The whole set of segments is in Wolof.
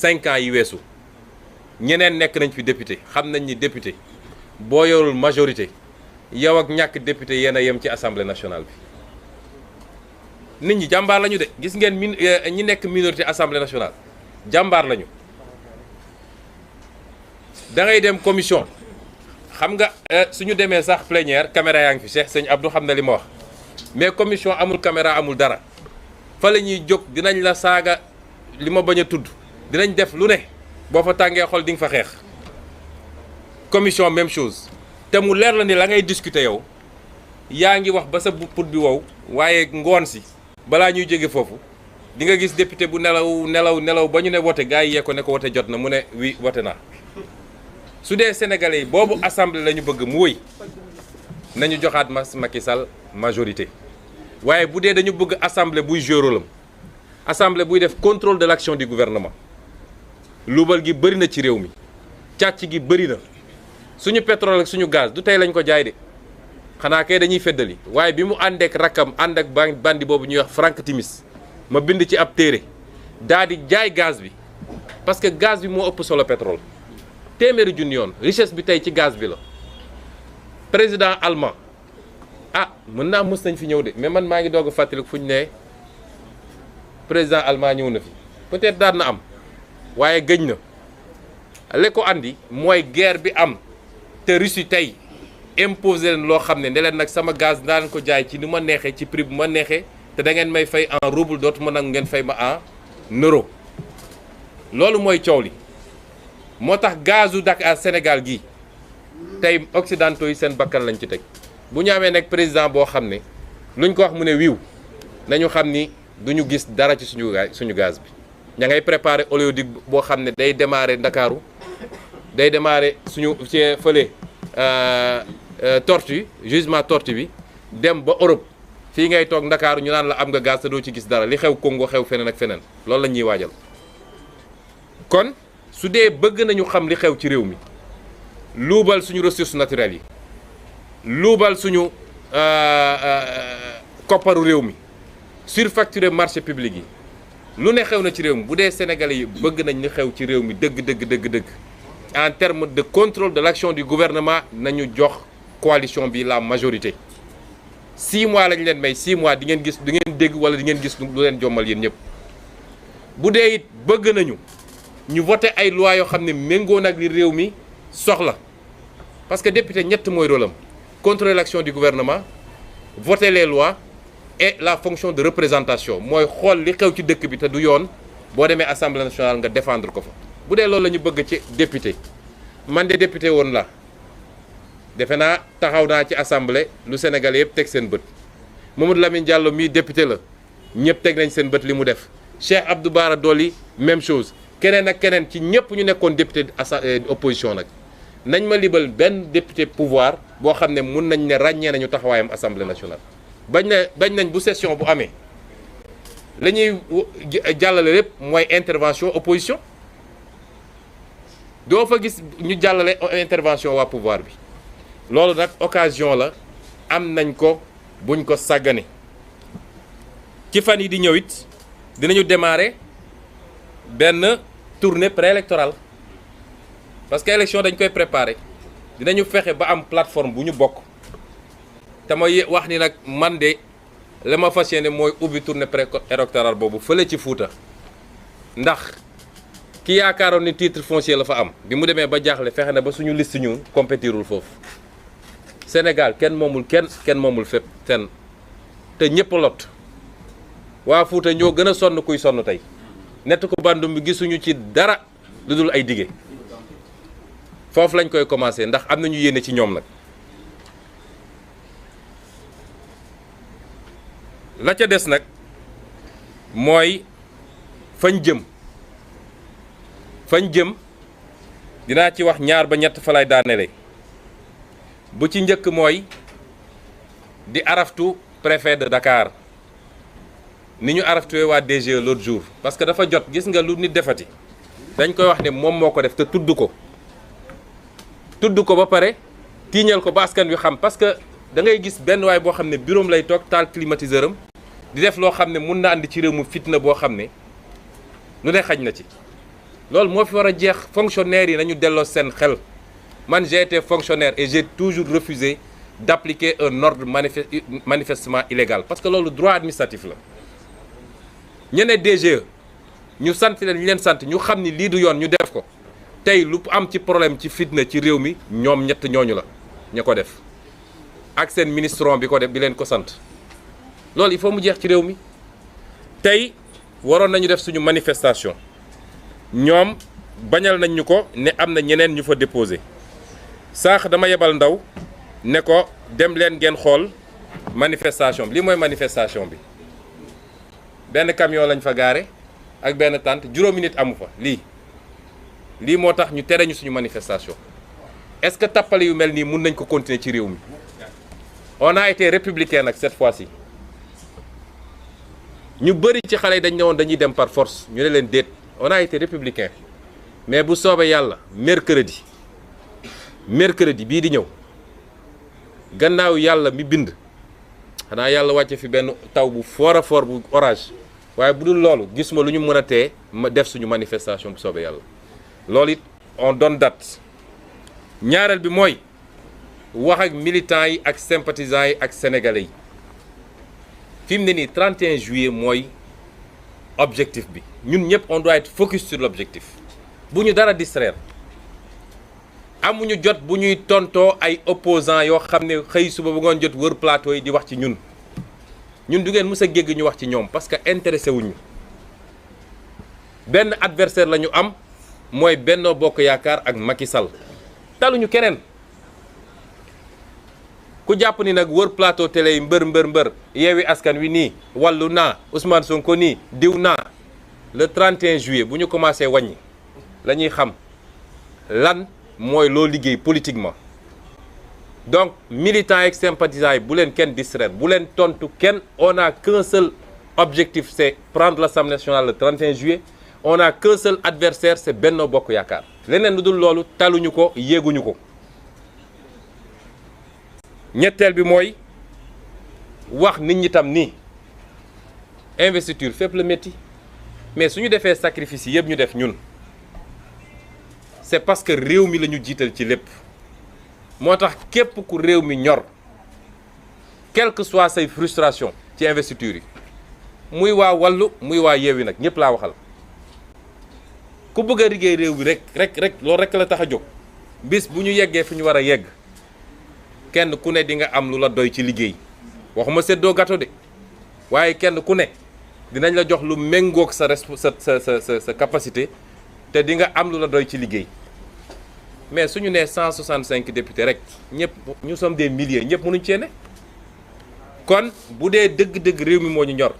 5 ans yi weesu ñeneen nekk nañ fi député xam nañ ni député boo yorul majorité yow ak ñàkk député yéen a yem ci assemblée nationale bi. nit ñi jàmbaar lañu de gis ngeen ñi nekk minorité assemblée nationale jàmbaar lañu. da ngay dem commission xam nga suñu demee sax plénière caméra yaa ngi fi Cheikh sëñ Abdou xam na li ma wax mais commission amul caméra amul dara fa la ñuy jóg dinañ la saaga li ma bañ a tudd dinañ def lu ne boo fa tàngee xol di nga fa xeex. commission même chose te mu leer la ni la ngay discuter yow yaa ngi wax ba sa put bi wow waaye ngoon si balaa ñuy jóge foofu di nga gis député bu nelaw ba ñu ne wote gars yi yee ko ne ko wote jot na mu ne oui wote naa. su dee sénégalais yi boobu assemblée la ñu bëgg mu wëy nañu joxaat Macky Sall majorité waaye bu dee dañu bëgg assemblée buy jouer rôle am assemblée buy def contrôle de l'action du gouvernement luubal gi bëri na ci réew mi càcc gi bëri na suñu pétrole ak suñu gaz du tey lañ ko jaay de xanaa kay dañuy feddali waaye bi mu ànd ak rakkam ànd ak bandi boobu ñuy wax Frank Timis ma bind ci ab téere daa di jaay gaz bi parce que gaz bi moo ëpp solo pétrole. téeméeri junni yoon richesse bi tey ci gaz bi la président allemand mën naa mës nañ fi ñëw de mais man maa ngi doog a fàttaliku fu ñu ne président allemand ñëw na fi peut-être daan na am waaye gëñ na li ko andi mooy guerre bi am te Russie tey imposé leen loo xam ne leen nag sama gaz daa leen ko jaay ci ni ma neexee ci prix bu ma neexee te da ngeen may fay en rouble dootuma nag ngeen fay ma en euro loolu mooy coow li. moo tax gazu Dakar Sénégal gi tey occidentaux yi seen bakkan lañ ci teg bu ñu amee nag président boo xam ne luñ ko wax mu ne wiiw nañu xam ni duñu gis dara ci suñu gaz bi. ña ngay préparer oléoduc boo xam ne day démarrer Ndakaaru day démarrer suñu ci fële Tortue gisement Tortue bi dem ba Europe fii ngay toog Ndakaaru ñu naan la am nga gaz te doo ci gis dara li xew Congo xew feneen ak feneen loolu la ñuy waajal kon. su dee bëgg nañu xam li xew ci réew mi luubal suñu ressources naturelles yi luubal suñu kopparu réew mi surfacturer marché public yi lu ne xew na ci réew mi bu dee sénégalais yi bëgg nañ li xew ci réew mi dëgg en termes de contrôle de l'action du gouvernement nañu jox coalition bi la majorité 6 mois lañ leen may 6 mois di ngeen gis di ngeen dégg wala di ngeen gis lu leen jommal yéen ñëpp bu dee it bëgg nañu ñu voté ay loi yoo xam ne méngoo nag li réew mi soxla parce que député ñett mooy rôle am contrôler l'action du gouvernement voter les lois et la fonction de représentation mooy xool li xew ci dëkk bi te du yoon boo demee assemblée nationale nga défendre ko fa. bu dee loolu la ñu bëgg ci député man de député woon la defe naa taxaw naa ci assemblée lu Sénégal yëpp teg seen bët Mamadou Lamine Diallo mii député la ñëpp teg nañ seen bët li mu def Cheikh Abdou Bara Dolly même chose. keneen ak keneen ci ñëpp ñu nekkoon député opposition nag nañ ma libal benn député pouvoir boo xam ne mun nañ ne ràññee nañu taxawaayam assemblée nationale. bañ nañ bu session bu amee la ñuy jàllale lépp mooy intervention opposition doo fa gis ñu jàllale intervention waa pouvoir bi loolu nag occasion la am nañ ko buñ ko sàggane ci fan yi di ñëw it dinañu démarrer benn tournée préélectorale parce que élection dañ koy préparer dinañu fexe ba am plateforme bu ñu bokk te ma wax ni nag man de la ma fas yéene mooy ubbi tournée préélectorale boobu fële ci Fuuta ndax ki yaakaaroon ni titre foncier la fa am bi mu demee ba jaaxle fexe na ba suñu liste ñu compétirul foofu Sénégal kenn moomul kenn moomul fépp fenn te ñëpp lot waa Fuuta ñoo gën a sonn kuy sonn tey nett ko bandum bi gisuñu ci dara lu dul ay dige foofu lañ koy commencer ndax am nañu yéene ci ñoom nag la ca des nag mooy fañ jëm dinaa ci wax ñaar ba ñett fa lay daanele bu ci njëkk mooy di araftu préfet de Dakar ni ñu araftuwee waa DGE l'autre jour parce que dafa jot gis nga lu nit defati dañ koy wax ne moom moo ko def te tudd ko ba pare tiiñal ko ba askan wi xam parce que da ngay gis benn waay boo xam ne bureau lay toog taal climatiseur am di def loo xam ne mun na andi ci réew mu fitna boo xam ne lu ne xaj na ci loolu moo fi war a jeex. Fonctionnaires yi nañu delloo seen xel. Man j'ai été fonctionnaire et j'ai toujours refusé d'appliquer un ordre manifestement illégal parce que loolu droit administratif la. ñene DGE ñu sant leen ñu leen sant ñu xam ni lii du yoon ñu def ko tey lu am ci problème ci fitna ci réew mi ñoom ñett ñooñu la ña ko def ak seen ministron bi ko def bi leen ko sant loolu il faut mu jeex ci réew mi. tey waroon nañu def suñu manifestation ñoom bañal nañ ñu ko ne am na ñeneen ñu fa déposé saax dama yebal ndaw ne ko dem leen ngeen xool manifestation bi lii mooy manifestation bi benn camion lañ fa gaare ak benn tente juróomi nit amu fa lii moo tax ñu tere ñu suñu manifestation est-ce que tappale yu mel nii mun nañ ko continuer ci réew mi. On a été républicain nag cette fois-ci ñu bëri ci xale yi dañ ne woon dañuy dem par force ñu ne leen déet on a été républicain mais bu soobee yàlla mercredi bii di ñëw gannaaw yàlla mi bind xanaa yàlla wàcce fi benn taw bu fort a fort bu orage waaye bu dul loolu gisuma lu ñu mën a tee ma def suñu manifestation bu soobee yàlla loolu it on donne date. ñaareel bi mooy wax ak militants yi ak sympathisants yi ak sénégalais yi fi mu ne nii 31 juillet mooy objectif bi ñun ñëpp on doit être focus sur l'objectif bu ñu dara distraire amuñu jot bu ñuy tontoo ay opposants yoo xam ne xëy suba bu ngoon jot wër plateau yi di wax ci ñun du ngeen mës a gégg ñu wax ci ñoom parce que intéressé wuñu benn adversaire la ñu am mooy Benno Bokk Yaakaar ak Macky Sall taluñu keneen ku jàpp ni nag wër plateau télé yi mbër Yewwi Askan Wi nii wàllu naa Ousmane Sonko nii diw naa le 31 juillet bu ñu commencé wàññi la ñuy xam lan mooy loo liggéey politiquement donc militants et sympathisants yi bu leen kenn distraire bu leen tontu kenn on a qu'un seul objectif c'est prendre l'Assemblée nationale le 31 juillet on a qu'un seul adversaire c'est Benno Bokk Yaakaar leneen lu dul loolu taluñu ko yéeguñu ko. ñetteel bi mooy wax nit ñi tam ni investiture fépp la métti mais su ñu defee sacrifice yëpp ñu def ñun c'est parce que réew mi la ñu jiital ci lépp moo tax képp ku réew mi ñor quelle que soit say frustration ci investiture yi muy waa Wallu muy waa Yewwi nag ñëpp laa waxal ku bëgg a liggéey réew bi rek loolu rek la tax a jóg bis bu ñu yeggee fi ñu war a yegg kenn ku ne di nga am lu la doy ci liggéey waxuma séddoo gâteau de waaye kenn ku ne dinañ la jox lu méngoog sa capacité te di nga am lu la doy ci liggéey mais suñu nee 165 députés rek ñëpp ñu sommes des milliers ñëpp mënuñ cee ne kon bu dee dëgg-dëgg réew mi moo ñu ñor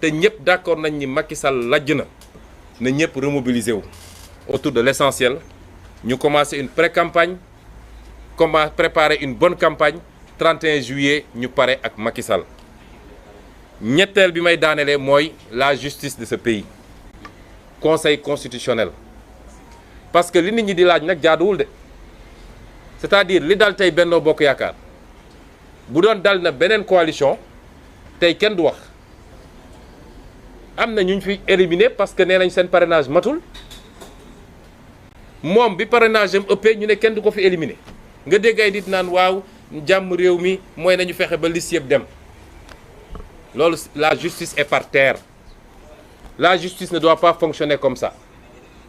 te ñëpp d'accord nañ ni Macky Sall lajj na ñëpp remobiliser wu autour de l'essentiel ñu commencer une pré-campagne comment préparer une bonne campagne 31 juillet ñu pare ak Macky Sall ñetteel bi may daanelee mooy la justice de ce pays conseil constitutionnel parce que li nit ñi di laaj nag jaaduwul de c'est-à-dire li dal tey Benno Bokk Yaakaar bu doon dal na beneen coalition tey kenn du wax am na ñu fi éliminé parce que nee nañ seen parrainage matul moom bi parrainage am ëppee ñu ne kenn du ko fi éliminé nga dégg ay nit naan waaw jàmm réew mi mooy nañu fexe ba liste yëpp dem loolu la justice est par terre la justice ne doit pas fonctionner comme ça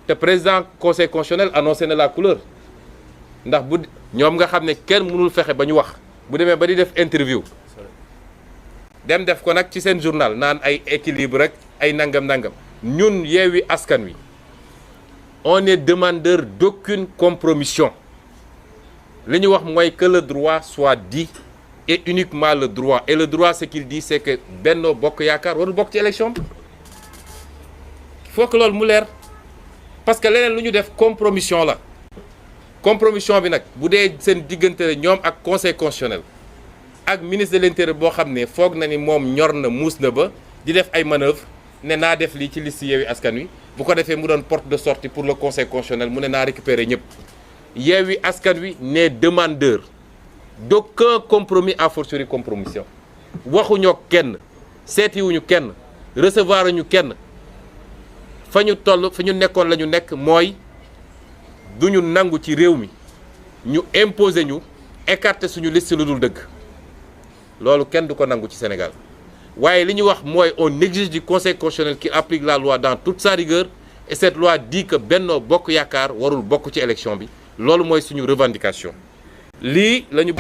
te président conseil constitutionnel annoncé na la couleur ndax bu ñoom nga xam ne kenn mënul fexe ba ñu wax bu demee ba di def interview dem def ko nag ci seen journal naan ay équilibre rek ay nangam ñun Yewwi Askan Wi on est demandeur d'aucune compromission li ñu wax mooy que le droit soit dit et uniquement le droit et le droit ce qu'il dit c'est que Benno Bokk Yaakaar warul bokk ci élection bi il faut que loolu mu leer parce que leneen lu ñu def compromission la compromission bi nag bu dee seen diggante ñoom ak conseil constitutionnel ak ministre de l'intérieur boo xam ne foog na ni moom ñor na muus na ba di def ay manœuvres ne naa def lii ci liste Yewwi Askan Wi bu ko defee mu doon porte de sortie pour le conseil constitutionnel mu ne naa récupérer ñëpp Yewwi Askan Wi n'est demandeur d'aucun compromis à fortiori compromission waxuñoo kenn seetiwuñu kenn recevoir ñu kenn fa ñu toll fa ñu nekkoon la ñu nekk mooy du ñu nangu ci réew mi ñu imposer ñu écarter suñu liste lu dul dëgg loolu kenn du ko nangu ci Sénégal waaye li ñu wax mooy on exige du Conseil constitutionnel qu'il applique la loi dans toute sa rigueur et cette loi dit que Benno Bokk Yaakaar warul bokk ci élection bi loolu mooy suñu revendication lii lañu